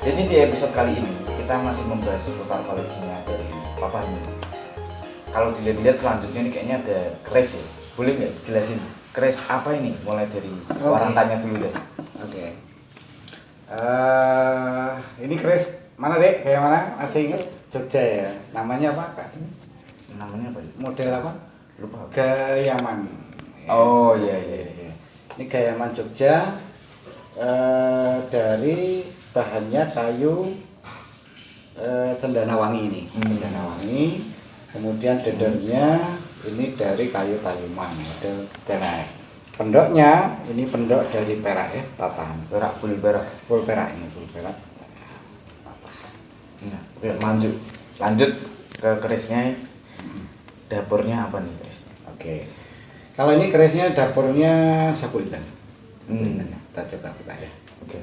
Jadi di episode kali ini kita masih membahas seputar koleksinya dari Papa ini. Kalau dilihat-lihat selanjutnya ini kayaknya ada keris ya. Boleh nggak dijelasin keris apa ini? Mulai dari orang tanya dulu deh. Oke. Ini keris mana dek? Kayak mana? Masih ingat? Jogja ya. Namanya apa kak? Namanya apa? Model apa? Lupa. Gayaman. Oh iya. Ini Gayaman Jogja. Dari bahannya kayu cendana wangi ini. Cendana wangi. Kemudian dedernya ini dari kayu tayuman. Model terai. Pendoknya ini pendok dari perak ya, tatahan. Perak, full perak. Full perak ini, full perak. Nah, oke, lanjut ke kerisnya. Dapurnya apa nih keris? Oke. Kalau ini kerisnya dapurnya sapu intan. Kita coba buka ya. Oke.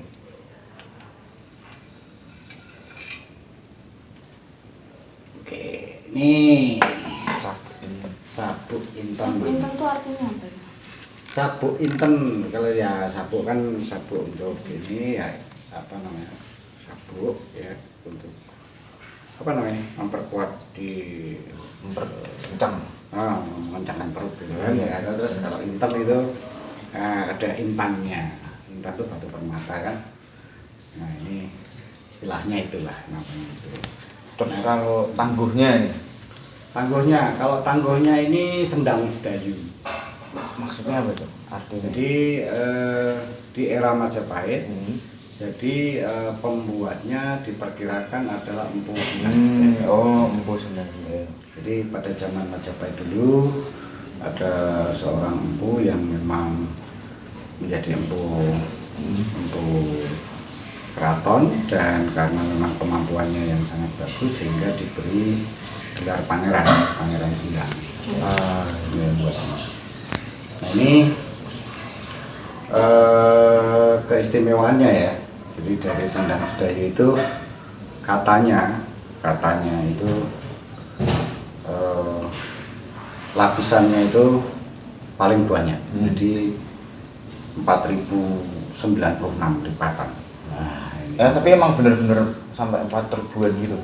Oke, ini Sapu. sapu intan. Sapu intan itu artinya apa ya? Sapu inten, kalau ya sapu kan sapu untuk ini ya apa namanya, sapu ya untuk apa namanya, memperkuat di Memperkencang. mengencangkan perut gitu kan ya. Terus kalau inten itu ada intannya. Intan itu batu permata kan. Nah ini istilahnya itulah namanya itu. Terus kalau tangguhnya ini Tangguhnya, kalau tangguhnya ini sendang sedayu. maksudnya apa tuh? Artinya? Jadi di era Majapahit, jadi pembuatnya diperkirakan adalah empu sendang sedayu. Oh, empu sendang. Jadi pada zaman Majapahit dulu ada seorang empu yang memang menjadi empu keraton, dan karena memang kemampuannya yang sangat bagus sehingga diberi gelar pangeran sendang. Ini yang buat ini. Nah ini keistimewaannya ya. Jadi dari sendang sedayu itu katanya itu lapisannya itu paling banyak. Jadi 4096 lipatan. Nah, ini. Ya, tapi emang bener-bener sampai 4.000-an gitu.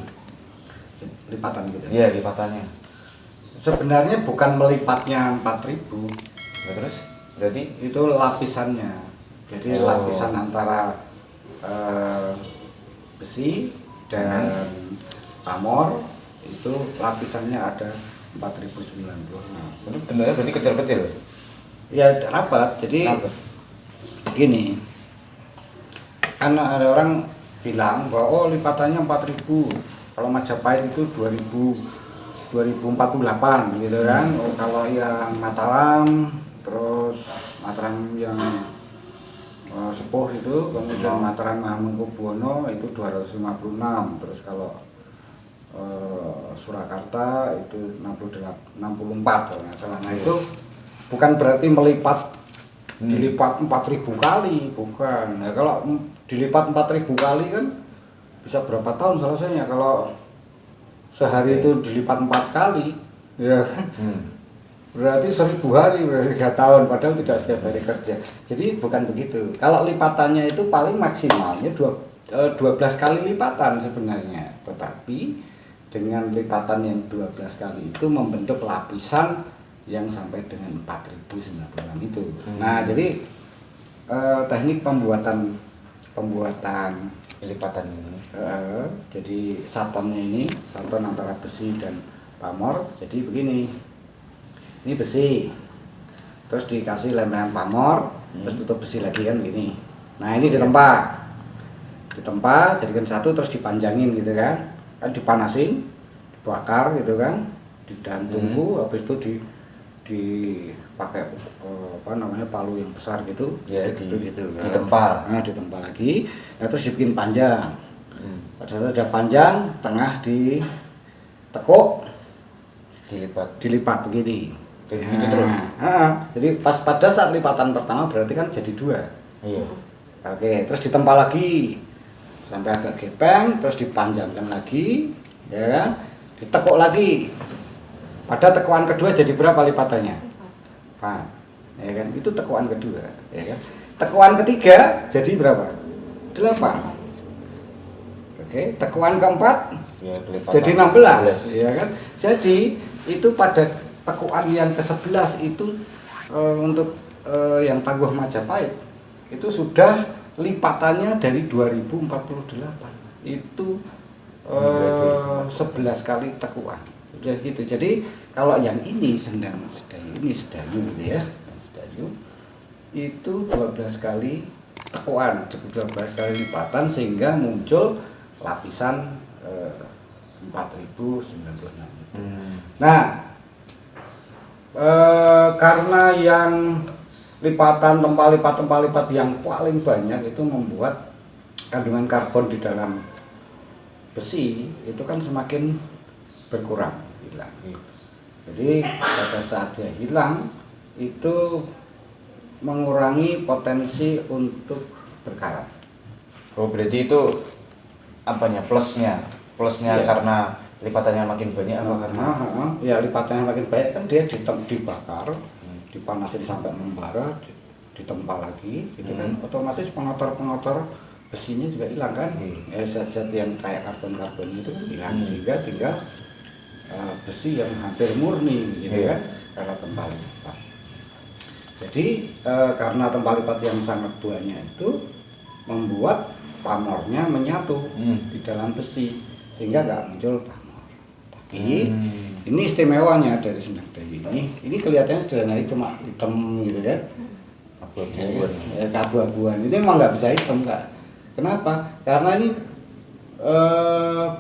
Lipatan gitu. Iya, lipatannya. Sebenarnya bukan melipatnya 4000. Ya, terus berarti Itu lapisannya. Jadi lapisan antara besi dan pamor itu lapisannya ada 4096. ini bentuknya berarti kecil-kecil. Ya rapat. Jadi gini, karena ada orang bilang bahwa oh lipatannya 4000, kalau Majapahit itu 2048 gitu kan. Oh, kalau yang Mataram, terus Mataram yang sepuh itu, kemudian Mataram Hamengkubuwono itu 256, terus kalau Surakarta itu 64 kalau nggak salah. Nah itu bukan berarti dilipat 4000 kali, bukan. Nah kalau dilipat 4000 kali kan bisa berapa tahun selesainya. Kalau sehari itu dilipat 4 kali, ya kan? Berarti 1000 hari, berarti 3 tahun, padahal tidak setiap hari kerja. Jadi bukan begitu. Kalau lipatannya itu paling maksimalnya 12 kali lipatan sebenarnya. Tetapi dengan lipatan yang 12 kali itu membentuk lapisan yang sampai dengan 4096 itu. Nah, jadi teknik pembuatan Lipatan ini. jadi satonnya ini, saton antara besi dan pamor. Jadi begini, ini besi, terus dikasih lem pamor, terus tutup besi lagi kan begini. Nah ini ditempa jadikan satu, terus dipanjangin gitu kan dipanasin, dibakar gitu kan di dalam tungku. Habis itu dipakai apa namanya, palu yang besar gitu Ya, gitu kan. Ditempa lagi. Nah, terus dibikin panjang. Pada saat sudah panjang, tengah ditekuk, dilipat begini. Gitu terus. Jadi pada saat lipatan pertama berarti kan jadi 2. Iya. Oke, terus ditempa lagi sampai agak gepeng, terus dipanjangkan lagi, ya kan? Ditekuk lagi. Pada tekuan kedua jadi berapa lipatannya? 4. Ya kan? Itu tekuan kedua, ya kan? Tekuan ketiga jadi berapa? 8. Oke, tekuan keempat Ya, kelipatan jadi 16, ya kan? Jadi itu pada tekuan yang ke-11 itu untuk yang Tangguh Majapahit itu sudah lipatannya dari 2048. Itu 11 kali tekuan. Sudah gitu. Jadi kalau yang ini Sendang Sedayu, ini Sedayu gitu ya. Sedayu itu 12 kali tekuan, 12 kali lipatan sehingga muncul lapisan 4096 itu. Nah, karena yang lipatan tempal-lipat yang paling banyak itu membuat kandungan karbon di dalam besi itu kan semakin berkurang, hilang. Jadi pada saat dia hilang itu mengurangi potensi untuk berkarat. Oh, berarti itu apanya? Plusnya Iya. karena lipatannya makin banyak apa karena Ya lipatannya makin banyak kan dia dibakar, dipanasin sampai membara, ditempa lagi, gitu kan. Otomatis pengotor-pengotor besinya juga hilang kan. Ya zat-zat yang kayak karbon-karbon itu kan hilang, sehingga tinggal besi yang hampir murni, gitu kan, karena tempal lipat. Jadi karena tempal lipat yang sangat banyak itu membuat pamornya menyatu di dalam besi sehingga nggak muncul pamor. Tapi ini istimewanya dari Sendang Sedayu ini kelihatannya sederhana, cuma hitam gitu kan, abu-abuan. Ini emang nggak bisa hitam, Kak. Kenapa? Karena ini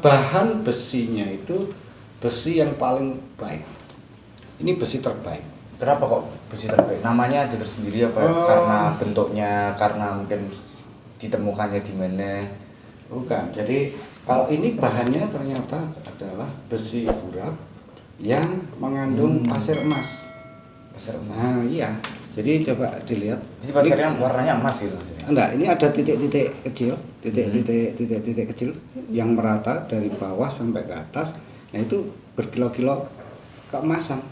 bahan besinya itu besi yang paling baik. Ini besi terbaik. Kenapa kok besi terbaik? Namanya aja tersendiri apa? Karena bentuknya, karena mungkin ditemukannya di mana? Bukan. Jadi kalau ini bahannya ternyata adalah besi urap yang mengandung pasir emas. Pasir emas. Nah, iya. Jadi coba dilihat. Jadi pasirnya warnanya emas gitu maksudnya? Enggak, ini ada titik-titik kecil, titik-titik kecil yang merata dari bawah sampai ke atas. Nah, itu berkilo-kilo keemasan.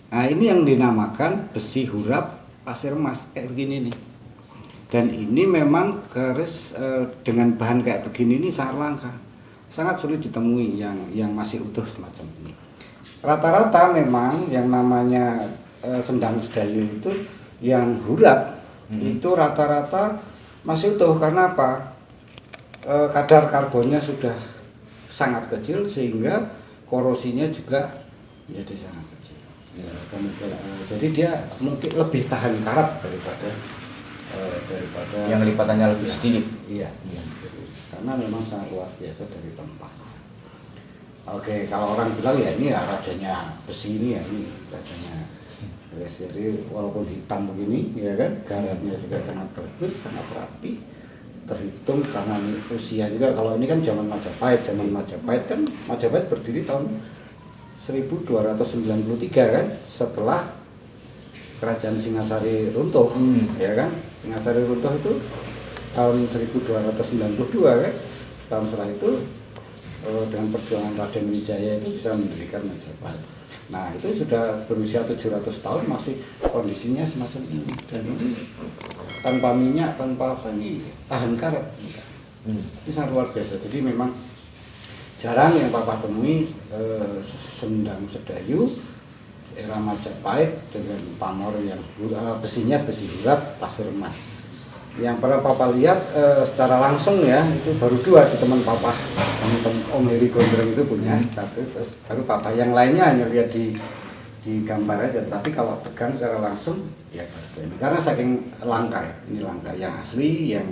Nah, ini yang dinamakan besi hurap pasir emas kayak begini nih. Dan ini memang keris dengan bahan kayak begini ini sangat langka, sangat sulit ditemui yang masih utuh semacam ini. Rata-rata memang yang namanya Sendang Sedayu itu yang hurap itu rata-rata masih utuh. Karena apa? Kadar karbonnya sudah sangat kecil sehingga korosinya juga menjadi sangat kecil. Ya, jadi dia mungkin lebih tahan karat daripada yang lipatannya lebih sedikit. Iya. Karena memang sangat luar biasa dari tempat. Oke, kalau orang bilang ya ini ya rajanya besi ini ya, ini rajanya. Jadi walaupun hitam begini, ya kan, garamnya juga sangat bagus, sangat rapi, terhitung karena ini usia juga. Kalau ini kan zaman Majapahit kan Majapahit berdiri tahun 1293 kan, setelah Kerajaan Singasari runtuh, ya kan. Singasari runtuh itu tahun 1292 kan. Setahun setelah itu dengan perjuangan Raden Wijaya itu bisa mendirikan Majapahit. Nah, itu sudah berusia 700 tahun masih kondisinya semacam ini. Dan ini tanpa minyak, tanpa apa ini, tahan karat. Ini sangat luar biasa. Jadi memang jarang yang Papa temui Sendang Sedayu era Majapahit dengan pamor yang besinya besi hurap pasir emas. Yang pernah Papa lihat secara langsung ya itu baru 2 di teman Papa. Om Heri Gondrong itu punya satu, terus baru Papa. Yang lainnya hanya lihat di gambar aja. Tapi kalau pegang secara langsung ya baru ini. Karena saking langka ya. Ini langka yang asli, yang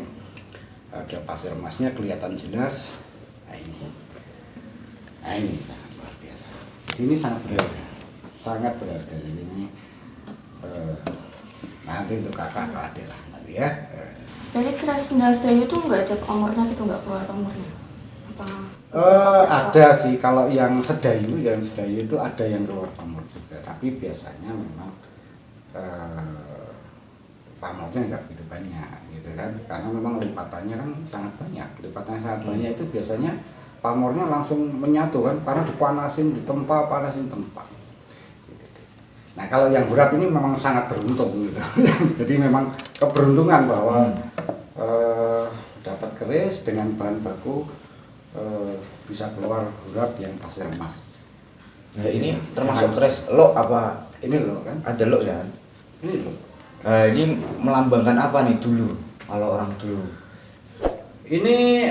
ada pasir emasnya kelihatan jelas. Nah ini sangat luar biasa. Jadi ini sangat berharga. Sangat berharga. Jadi ini nanti untuk kakak ke adik lah nanti ya. Jadi keris Sendang Sedayu itu nggak ada pamornya gitu, nggak keluar pamornya? Ada sih, kalau yang Sedayu itu ada yang keluar pamor juga, tapi biasanya memang pamornya nggak begitu banyak gitu kan, karena memang lipatannya kan sangat banyak. Lipatannya sangat banyak itu biasanya pamornya langsung menyatu kan, karena dipanasin, ditempa, panasin tempa. Nah, kalau yang hurap ini memang sangat beruntung gitu. Jadi memang keberuntungan bahwa dapat keris dengan bahan baku bisa keluar huruf yang pasir emas. Nah, ini termasuk keris lo apa? Ini lo kan? Ada lo ya? Ini lo. Ini melambangkan apa nih dulu? Kalau orang dulu. Ini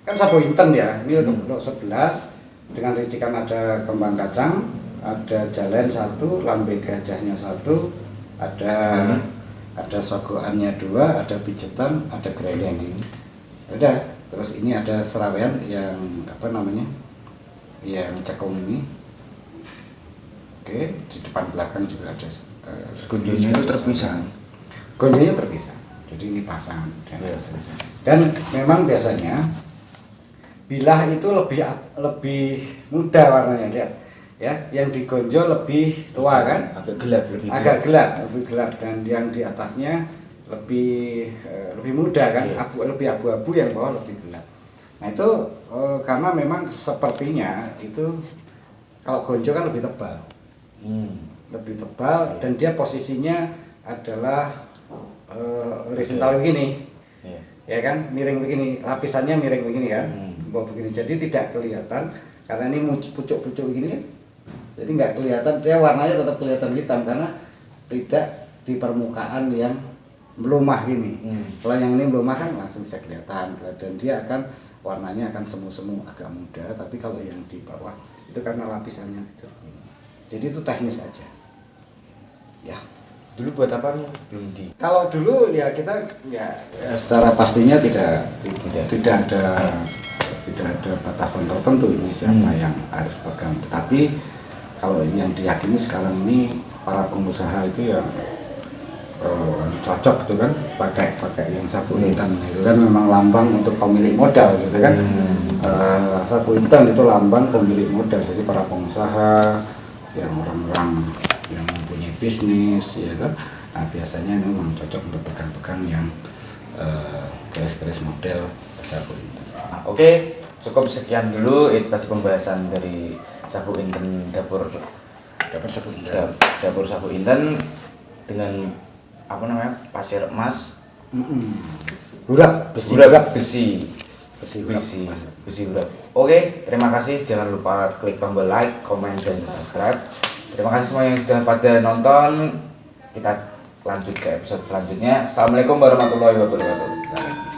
kan sapu inten ya. Ini lo 11 dengan ricikan ada kembang kacang, ada jalen 1, lambe gajahnya 1, ada sogokannya 2, ada pijetan, ada gerendeng ini. Udah. Terus ini ada serawean yang apa namanya? Yang cekung ini. Oke, di depan belakang juga ada. Kunjungnya itu terpisah. Kunjungnya terpisah. Jadi ini pasangan. Yes. Dan memang biasanya bilah itu lebih muda warnanya, lihat. Ya, yang digonjol lebih tua kan? Agak gelap, lebih gelap dan yang di atasnya lebih muda kan, iya. lebih abu-abu, yang bawah lebih gelap. Nah itu karena memang sepertinya itu kalau gonjo kan lebih tebal, dan dia posisinya adalah horizontal begini, ya kan, miring begini, lapisannya miring begini kan, begini, jadi tidak kelihatan karena ini pucuk-pucuk begini kan, jadi nggak kelihatan, dia warnanya tetap kelihatan hitam karena tidak di permukaan yang melumah gini. Kalau yang ini melumah kan langsung bisa kelihatan, dan dia akan warnanya akan semu-semu agak muda, tapi kalau yang di bawah itu karena lapisannya itu. Jadi itu teknis aja. Ya. Dulu buat apa nih? Belum di. Kalau dulu ya kita ya secara pastinya tidak ada batasan tertentu ini siapa yang harus pegang. Tetapi kalau yang diyakini sekarang ini para pengusaha itu ya cocok gitu kan, pakai yang sapu intan itu kan memang lambang untuk pemilik modal gitu kan. Sapu intan itu lambang pemilik modal, jadi para pengusaha, yang orang-orang yang mempunyai bisnis ya kan, nah biasanya memang cocok untuk pegang-pegang yang keris-keris model sapu intan. Oke, cukup sekian dulu itu tadi pembahasan dari sapu intan dapur sapu intan dengan apa namanya, pasir emas, besi urap. Oke, terima kasih, jangan lupa klik tombol like, comment, dan subscribe. Terima kasih semua yang sudah pada nonton. Kita lanjut ke episode selanjutnya. Assalamualaikum warahmatullahi wabarakatuh.